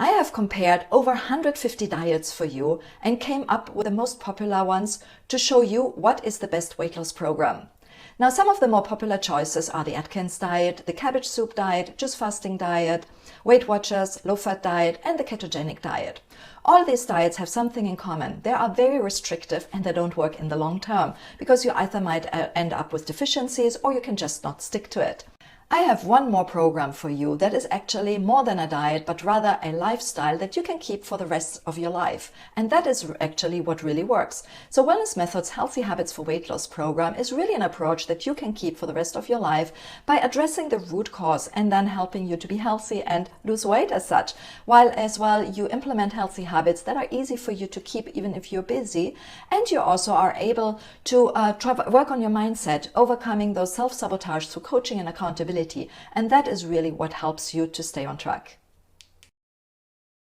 I have compared over 150 diets for you and came up with the most popular ones to show you what is the best weight loss program. Now, some of the more popular choices are the Atkins diet, the cabbage soup diet, juice fasting diet, Weight Watchers, low-fat diet, and the ketogenic diet. All these diets have something in common. They are very restrictive and they don't work in the long term because you either might end up with deficiencies or you can just not stick to it. I have one more program for you that is actually more than a diet, but rather a lifestyle that you can keep for the rest of your life. And that is actually what really works. So Wellness Methods Healthy Habits for Weight Loss program is really an approach that you can keep for the rest of your life by addressing the root cause and then helping you to be healthy and lose weight as such, while as well you implement healthy habits that are easy for you to keep even if you're busy. And you also are able to work on your mindset, overcoming those self-sabotage through coaching and accountability. And that is really what helps you to stay on track.